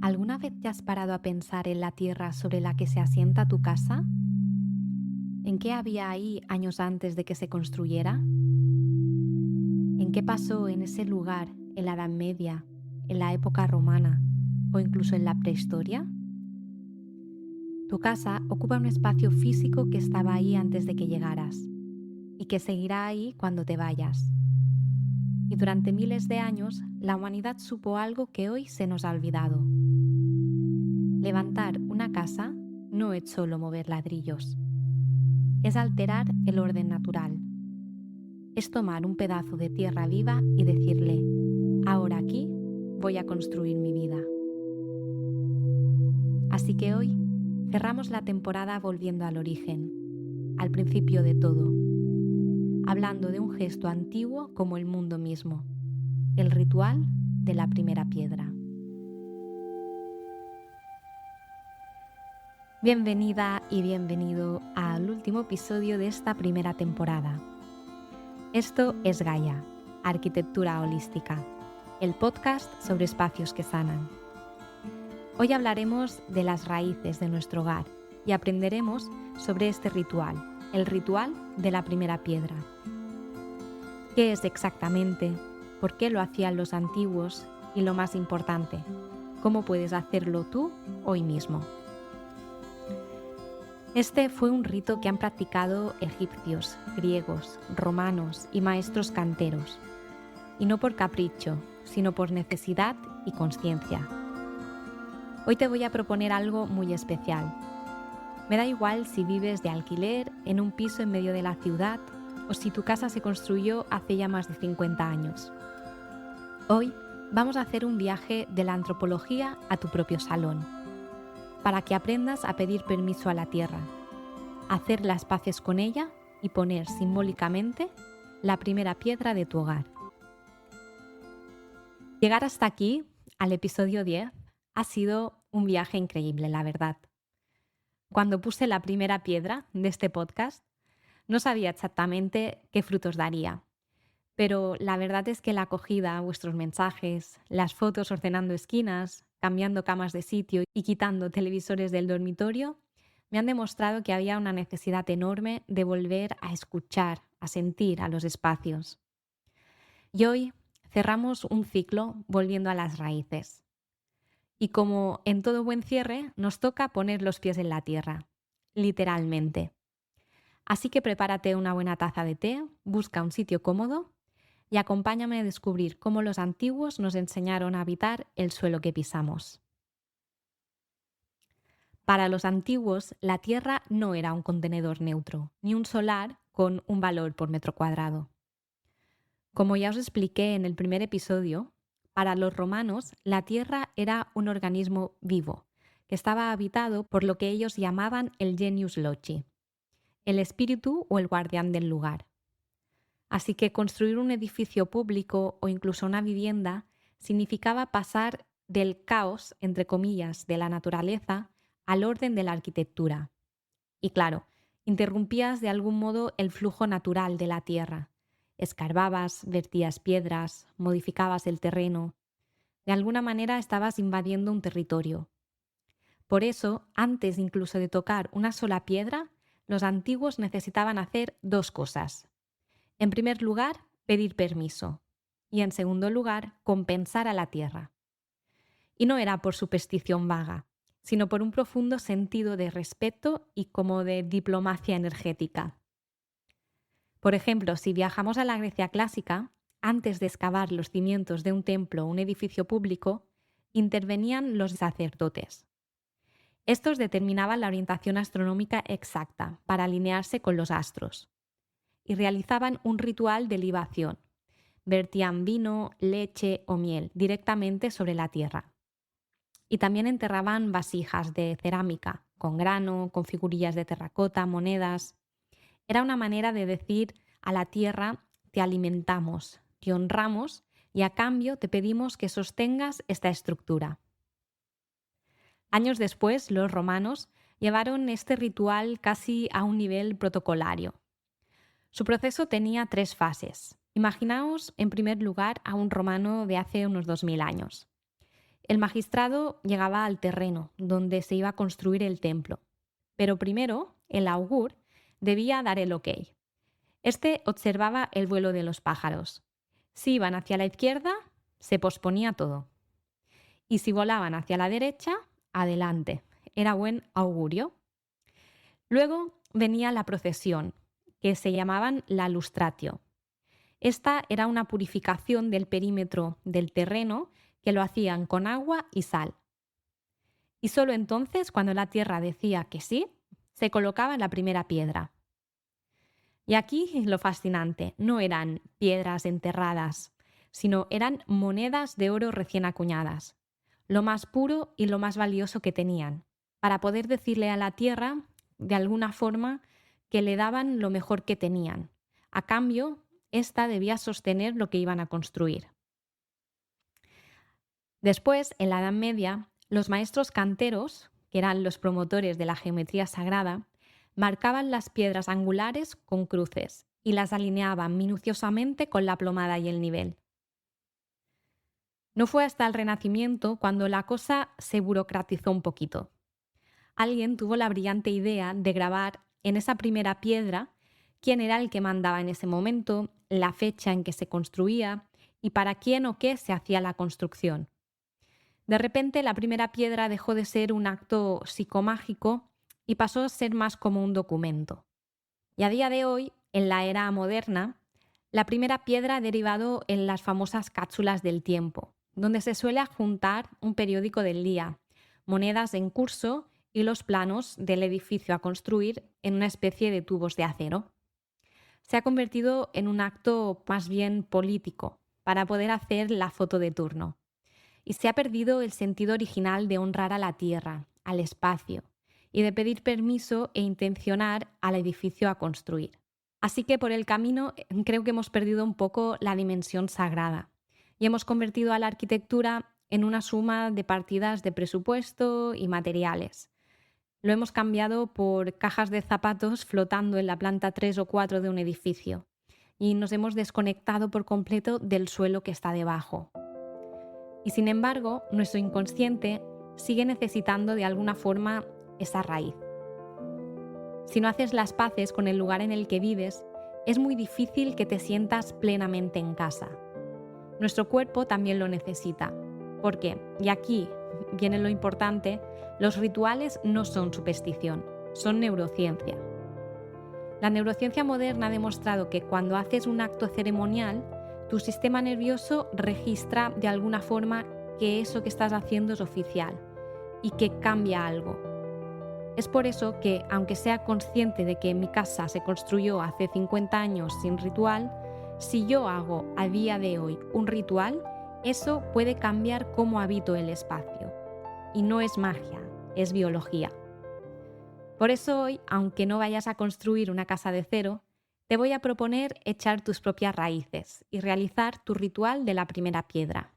¿Alguna vez te has parado a pensar en la tierra sobre la que se asienta tu casa? ¿En qué había ahí años antes de que se construyera? ¿En qué pasó en ese lugar en la Edad Media, en la época romana o incluso en la prehistoria? Tu casa ocupa un espacio físico que estaba ahí antes de que llegaras y que seguirá ahí cuando te vayas. Y durante miles de años, la humanidad supo algo que hoy se nos ha olvidado. Levantar una casa no es solo mover ladrillos. Es alterar el orden natural. Es tomar un pedazo de tierra viva y decirle, ahora aquí voy a construir mi vida. Así que hoy cerramos la temporada volviendo al origen, al principio de todo, hablando de un gesto antiguo como el mundo mismo, el ritual de la primera piedra. Bienvenida y bienvenido al último episodio de esta primera temporada. Esto es Gaia, Arquitectura Holística, el podcast sobre espacios que sanan. Hoy hablaremos de las raíces de nuestro hogar y aprenderemos sobre este ritual, el ritual de la primera piedra. ¿Qué es exactamente? ¿Por qué lo hacían los antiguos? Y lo más importante, ¿cómo puedes hacerlo tú hoy mismo? Este fue un rito que han practicado egipcios, griegos, romanos y maestros canteros, y no por capricho, sino por necesidad y consciencia. Hoy te voy a proponer algo muy especial. Me da igual si vives de alquiler en un piso en medio de la ciudad o si tu casa se construyó hace ya más de 50 años. Hoy vamos a hacer un viaje de la antropología a tu propio salón, para que aprendas a pedir permiso a la tierra, hacer las paces con ella y poner simbólicamente la primera piedra de tu hogar. Llegar hasta aquí, al episodio 10, ha sido un viaje increíble, la verdad. Cuando puse la primera piedra de este podcast, no sabía exactamente qué frutos daría, pero la verdad es que la acogida a vuestros mensajes, las fotos ordenando esquinas, cambiando camas de sitio y quitando televisores del dormitorio, me han demostrado que había una necesidad enorme de volver a escuchar, a sentir a los espacios. Y hoy cerramos un ciclo volviendo a las raíces. Y como en todo buen cierre, nos toca poner los pies en la tierra, literalmente. Así que prepárate una buena taza de té, busca un sitio cómodo y acompáñame a descubrir cómo los antiguos nos enseñaron a habitar el suelo que pisamos. Para los antiguos, la tierra no era un contenedor neutro, ni un solar con un valor por metro cuadrado. Como ya os expliqué en el primer episodio, para los romanos la tierra era un organismo vivo, que estaba habitado por lo que ellos llamaban el genius loci, el espíritu o el guardián del lugar. Así que construir un edificio público o incluso una vivienda significaba pasar del caos, entre comillas, de la naturaleza al orden de la arquitectura. Y claro, interrumpías de algún modo el flujo natural de la tierra. Escarbabas, vertías piedras, modificabas el terreno. De alguna manera estabas invadiendo un territorio. Por eso, antes incluso de tocar una sola piedra, los antiguos necesitaban hacer dos cosas. En primer lugar, pedir permiso. Y en segundo lugar, compensar a la tierra. Y no era por superstición vaga, sino por un profundo sentido de respeto y como de diplomacia energética. Por ejemplo, si viajamos a la Grecia clásica, antes de excavar los cimientos de un templo o un edificio público, intervenían los sacerdotes. Estos determinaban la orientación astronómica exacta para alinearse con los astros y realizaban un ritual de libación. Vertían vino, leche o miel directamente sobre la tierra. Y también enterraban vasijas de cerámica, con grano, con figurillas de terracota, monedas. Era una manera de decir a la tierra, te alimentamos, te honramos y a cambio te pedimos que sostengas esta estructura. Años después, los romanos llevaron este ritual casi a un nivel protocolario. Su proceso tenía 3 fases. Imaginaos, en primer lugar, a un romano de hace unos 2000 años. El magistrado llegaba al terreno donde se iba a construir el templo, pero primero el augur debía dar el ok. Este observaba el vuelo de los pájaros. Si iban hacia la izquierda, se posponía todo. Y si volaban hacia la derecha, adelante. Era buen augurio. Luego venía la procesión, que se llamaban la lustratio. Esta era una purificación del perímetro del terreno que lo hacían con agua y sal. Y solo entonces, cuando la tierra decía que sí, se colocaba la primera piedra. Y aquí lo fascinante, no eran piedras enterradas, sino eran monedas de oro recién acuñadas, lo más puro y lo más valioso que tenían, para poder decirle a la tierra, de alguna forma, que le daban lo mejor que tenían. A cambio, ésta debía sostener lo que iban a construir. Después, en la Edad Media, los maestros canteros, que eran los promotores de la geometría sagrada, marcaban las piedras angulares con cruces y las alineaban minuciosamente con la plomada y el nivel. No fue hasta el Renacimiento cuando la cosa se burocratizó un poquito. Alguien tuvo la brillante idea de grabar en esa primera piedra quién era el que mandaba en ese momento, la fecha en que se construía y para quién o qué se hacía la construcción. De repente, la primera piedra dejó de ser un acto psicomágico y pasó a ser más como un documento. Y a día de hoy, en la era moderna, la primera piedra ha derivado en las famosas cápsulas del tiempo, donde se suele adjuntar un periódico del día, monedas en curso y los planos del edificio a construir en una especie de tubos de acero. Se ha convertido en un acto más bien político, para poder hacer la foto de turno. Y se ha perdido el sentido original de honrar a la tierra, al espacio, y de pedir permiso e intencionar al edificio a construir. Así que por el camino creo que hemos perdido un poco la dimensión sagrada y hemos convertido a la arquitectura en una suma de partidas de presupuesto y materiales. Lo hemos cambiado por cajas de zapatos flotando en la planta 3 o 4 de un edificio y nos hemos desconectado por completo del suelo que está debajo. Y sin embargo, nuestro inconsciente sigue necesitando de alguna forma esa raíz. Si no haces las paces con el lugar en el que vives, es muy difícil que te sientas plenamente en casa. Nuestro cuerpo también lo necesita. ¿Por qué? Y aquí viene lo importante, los rituales no son superstición, son neurociencia. La neurociencia moderna ha demostrado que cuando haces un acto ceremonial, tu sistema nervioso registra de alguna forma que eso que estás haciendo es oficial y que cambia algo. Es por eso que, aunque sea consciente de que mi casa se construyó hace 50 años sin ritual, si yo hago a día de hoy un ritual, eso puede cambiar cómo habito el espacio. Y no es magia, es biología. Por eso hoy, aunque no vayas a construir una casa de cero, te voy a proponer echar tus propias raíces y realizar tu ritual de la primera piedra.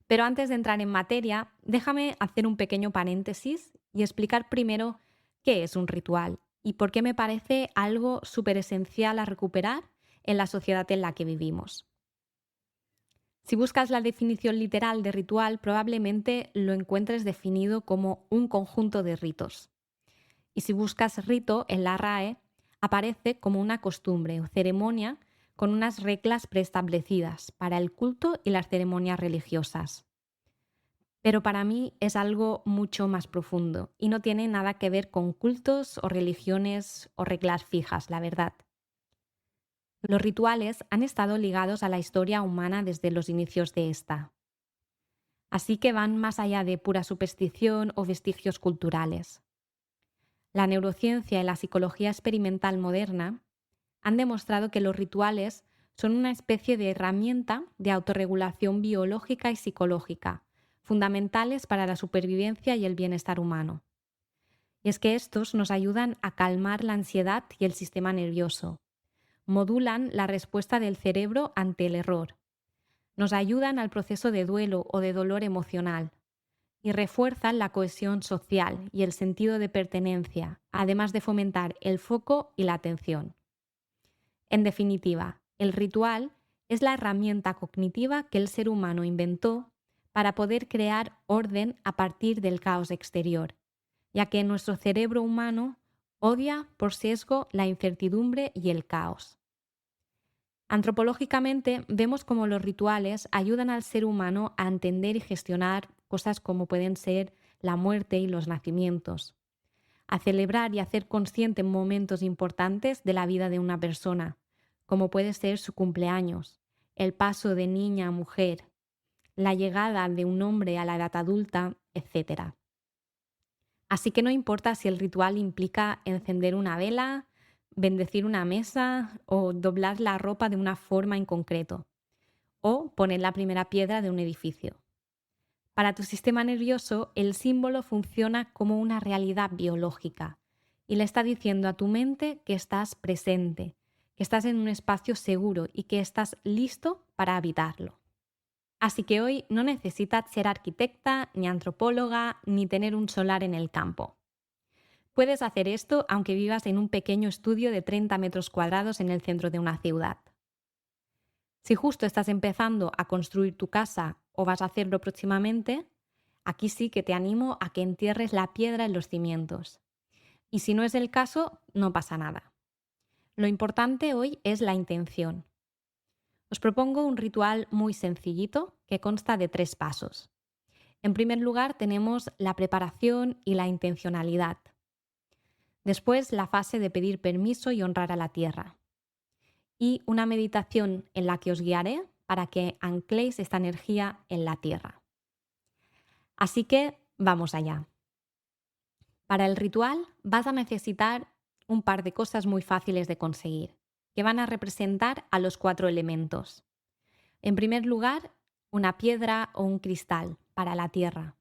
Pero antes de entrar en materia, déjame hacer un pequeño paréntesis y explicar primero qué es un ritual y por qué me parece algo súper esencial a recuperar en la sociedad en la que vivimos. Si buscas la definición literal de ritual, probablemente lo encuentres definido como un conjunto de ritos. Y si buscas rito en la RAE, aparece como una costumbre o ceremonia con unas reglas preestablecidas para el culto y las ceremonias religiosas. Pero para mí es algo mucho más profundo y no tiene nada que ver con cultos o religiones o reglas fijas, la verdad. Los rituales han estado ligados a la historia humana desde los inicios de esta. Así que van más allá de pura superstición o vestigios culturales. La neurociencia y la psicología experimental moderna han demostrado que los rituales son una especie de herramienta de autorregulación biológica y psicológica, fundamentales para la supervivencia y el bienestar humano. Y es que estos nos ayudan a calmar la ansiedad y el sistema nervioso, modulan la respuesta del cerebro ante el error, nos ayudan al proceso de duelo o de dolor emocional y refuerzan la cohesión social y el sentido de pertenencia, además de fomentar el foco y la atención. En definitiva, el ritual es la herramienta cognitiva que el ser humano inventó para poder crear orden a partir del caos exterior, ya que nuestro cerebro humano odia por sesgo la incertidumbre y el caos. Antropológicamente, vemos cómo los rituales ayudan al ser humano a entender y gestionar cosas como pueden ser la muerte y los nacimientos, a celebrar y hacer consciente momentos importantes de la vida de una persona, como puede ser su cumpleaños, el paso de niña a mujer, la llegada de un hombre a la edad adulta, etc. Así que no importa si el ritual implica encender una vela, bendecir una mesa o doblar la ropa de una forma en concreto, o poner la primera piedra de un edificio. Para tu sistema nervioso, el símbolo funciona como una realidad biológica y le está diciendo a tu mente que estás presente, que estás en un espacio seguro y que estás listo para habitarlo. Así que hoy no necesitas ser arquitecta, ni antropóloga, ni tener un solar en el campo. Puedes hacer esto aunque vivas en un pequeño estudio de 30 metros cuadrados en el centro de una ciudad. Si justo estás empezando a construir tu casa o vas a hacerlo próximamente, aquí sí que te animo a que entierres la piedra en los cimientos. Y si no es el caso, no pasa nada. Lo importante hoy es la intención. Os propongo un ritual muy sencillito que consta de 3 pasos. En primer lugar tenemos la preparación y la intencionalidad. Después la fase de pedir permiso y honrar a la tierra. Y una meditación en la que os guiaré para que ancléis esta energía en la tierra. Así que vamos allá. Para el ritual vas a necesitar un par de cosas muy fáciles de conseguir, que van a representar a los 4 elementos. En primer lugar, una piedra o un cristal para la tierra.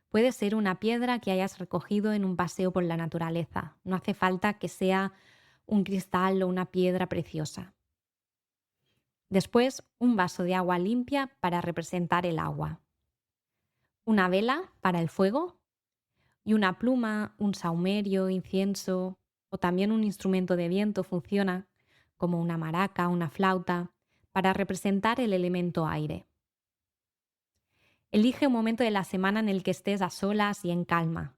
Puede ser una piedra que hayas recogido en un paseo por la naturaleza. No hace falta que sea un cristal o una piedra preciosa. Después, un vaso de agua limpia para representar el agua. Una vela para el fuego y una pluma, un sahumerio, incienso o también un instrumento de viento funciona, como una maraca, una flauta, para representar el elemento aire. Elige un momento de la semana en el que estés a solas y en calma.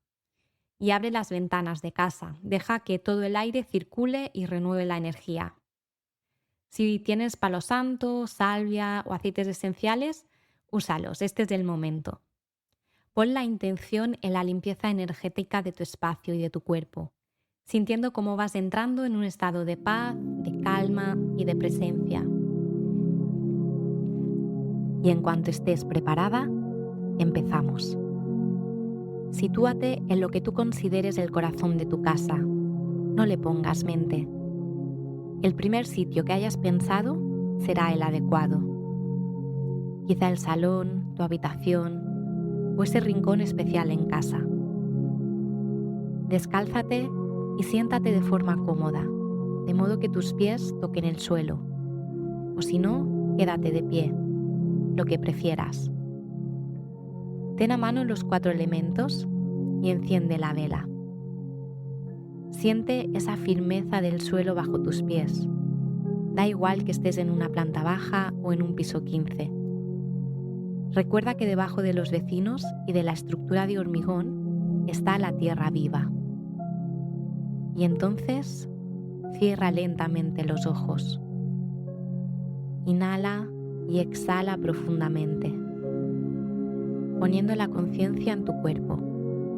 Y abre las ventanas de casa. Deja que todo el aire circule y renueve la energía. Si tienes palo santo, salvia o aceites esenciales, úsalos. Este es el momento. Pon la intención en la limpieza energética de tu espacio y de tu cuerpo, sintiendo cómo vas entrando en un estado de paz, de calma y de presencia. Y en cuanto estés preparada, empezamos. Sitúate en lo que tú consideres el corazón de tu casa. No le pongas mente. El primer sitio que hayas pensado será el adecuado. Quizá el salón, tu habitación o ese rincón especial en casa. Descálzate y siéntate de forma cómoda, de modo que tus pies toquen el suelo. O si no, quédate de pie, lo que prefieras. Ten a mano los 4 elementos y enciende la vela. Siente esa firmeza del suelo bajo tus pies. Da igual que estés en una planta baja o en un piso 15. Recuerda que debajo de los vecinos y de la estructura de hormigón está la tierra viva. Y entonces cierra lentamente los ojos. Inhala y exhala profundamente, poniendo la conciencia en tu cuerpo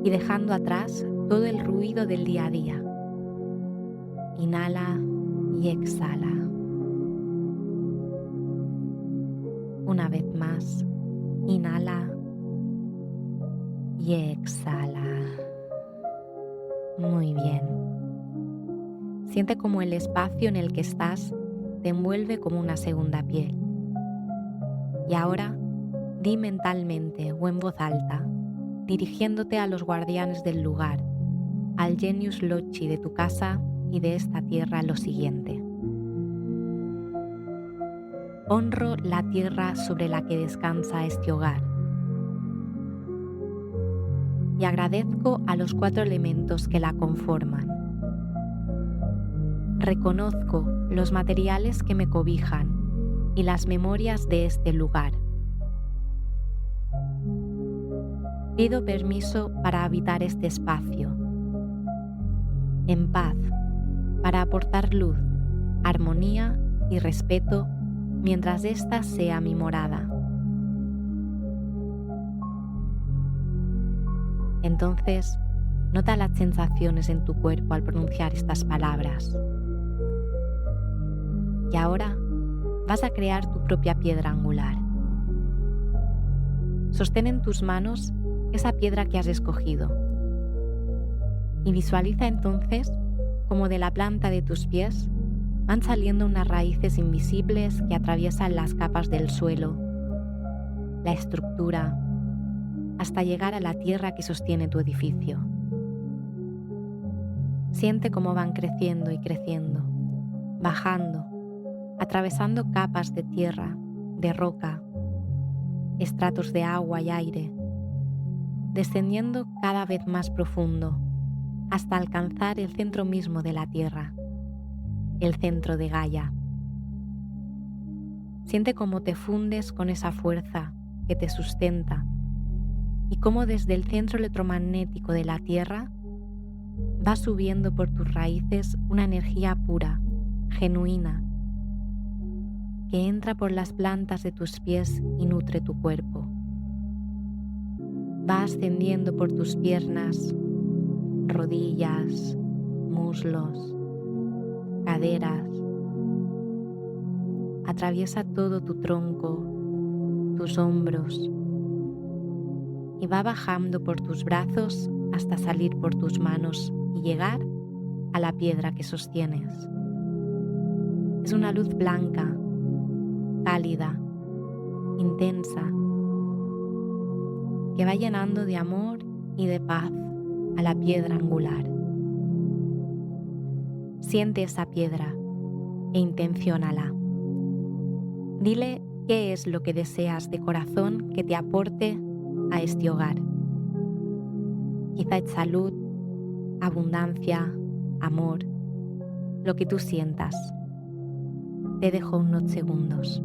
y dejando atrás todo el ruido del día a día. Inhala y exhala. Una vez más, inhala y exhala. Muy bien. Siente como el espacio en el que estás te envuelve como una segunda piel. Y ahora, di mentalmente o en voz alta, dirigiéndote a los guardianes del lugar, al Genius Loci de tu casa y de esta tierra, lo siguiente. Honro la tierra sobre la que descansa este hogar. Y agradezco a los 4 elementos que la conforman. Reconozco los materiales que me cobijan y las memorias de este lugar. Pido permiso para habitar este espacio, en paz, para aportar luz, armonía y respeto mientras esta sea mi morada. Entonces, nota las sensaciones en tu cuerpo al pronunciar estas palabras. Y ahora vas a crear tu propia piedra angular. Sostén en tus manos esa piedra que has escogido y visualiza entonces cómo de la planta de tus pies van saliendo unas raíces invisibles que atraviesan las capas del suelo, la estructura, hasta llegar a la tierra que sostiene tu edificio. Siente cómo van creciendo y creciendo, bajando, atravesando capas de tierra, de roca, estratos de agua y aire, descendiendo cada vez más profundo hasta alcanzar el centro mismo de la tierra, el centro de Gaia. Siente cómo te fundes con esa fuerza que te sustenta y cómo desde el centro electromagnético de la tierra va subiendo por tus raíces una energía pura, genuina, que entra por las plantas de tus pies y nutre tu cuerpo. Va ascendiendo por tus piernas, rodillas, muslos, caderas. Atraviesa todo tu tronco, tus hombros y va bajando por tus brazos hasta salir por tus manos y llegar a la piedra que sostienes. Es una luz blanca, cálida, intensa, que va llenando de amor y de paz a la piedra angular. Siente esa piedra e intenciónala. Dile qué es lo que deseas de corazón que te aporte a este hogar. Quizá es salud, abundancia, amor, lo que tú sientas. Te dejo unos segundos.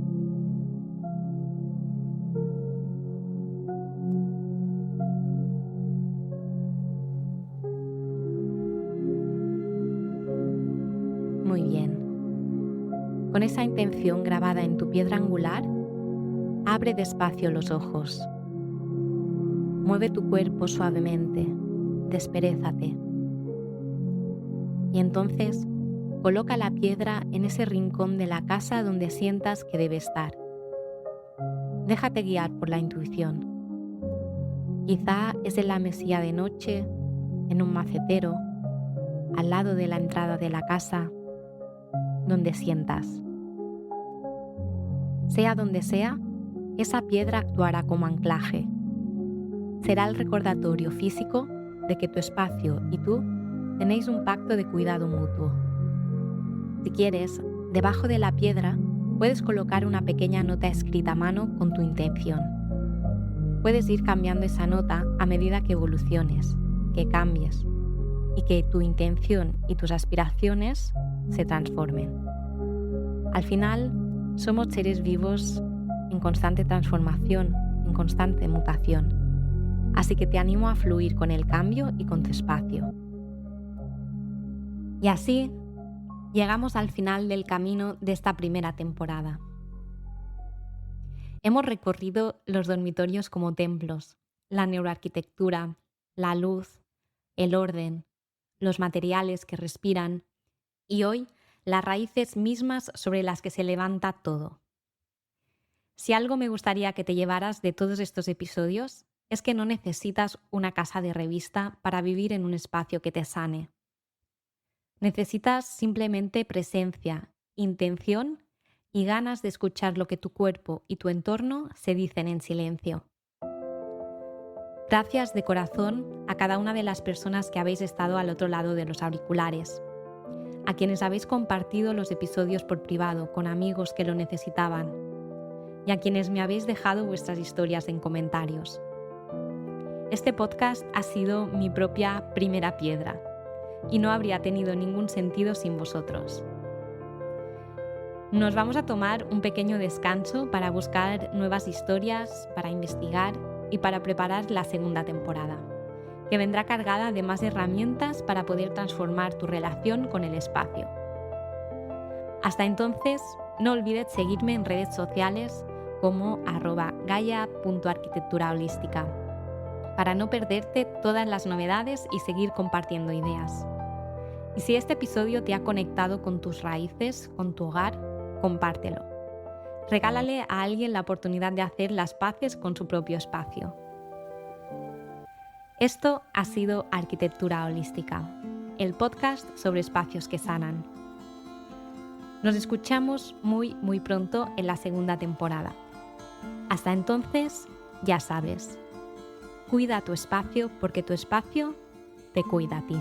Muy bien. Con esa intención grabada en tu piedra angular, abre despacio los ojos. Mueve tu cuerpo suavemente, desperézate. Y entonces, coloca la piedra en ese rincón de la casa donde sientas que debe estar. Déjate guiar por la intuición. Quizá es en la mesilla de noche, en un macetero, al lado de la entrada de la casa, donde sientas. Sea donde sea, esa piedra actuará como anclaje. Será el recordatorio físico de que tu espacio y tú tenéis un pacto de cuidado mutuo. Si quieres, debajo de la piedra puedes colocar una pequeña nota escrita a mano con tu intención. Puedes ir cambiando esa nota a medida que evoluciones, que cambies y que tu intención y tus aspiraciones se transformen. Al final, somos seres vivos en constante transformación, en constante mutación. Así que te animo a fluir con el cambio y con tu espacio. Y así llegamos al final del camino de esta primera temporada. Hemos recorrido los dormitorios como templos, la neuroarquitectura, la luz, el orden, los materiales que respiran y hoy las raíces mismas sobre las que se levanta todo. Si algo me gustaría que te llevaras de todos estos episodios es que no necesitas una casa de revista para vivir en un espacio que te sane. Necesitas simplemente presencia, intención y ganas de escuchar lo que tu cuerpo y tu entorno se dicen en silencio. Gracias de corazón a cada una de las personas que habéis estado al otro lado de los auriculares, a quienes habéis compartido los episodios por privado con amigos que lo necesitaban y a quienes me habéis dejado vuestras historias en comentarios. Este podcast ha sido mi propia primera piedra y no habría tenido ningún sentido sin vosotros. Nos vamos a tomar un pequeño descanso para buscar nuevas historias, para investigar y para preparar la segunda temporada, que vendrá cargada de más herramientas para poder transformar tu relación con el espacio. Hasta entonces, no olvides seguirme en redes sociales como @gaia.arquitecturaholística para no perderte todas las novedades y seguir compartiendo ideas. Y si este episodio te ha conectado con tus raíces, con tu hogar, compártelo. Regálale a alguien la oportunidad de hacer las paces con su propio espacio. Esto ha sido Arquitectura Holística, el podcast sobre espacios que sanan. Nos escuchamos muy pronto en la segunda temporada. Hasta entonces, ya sabes, cuida tu espacio porque tu espacio te cuida a ti.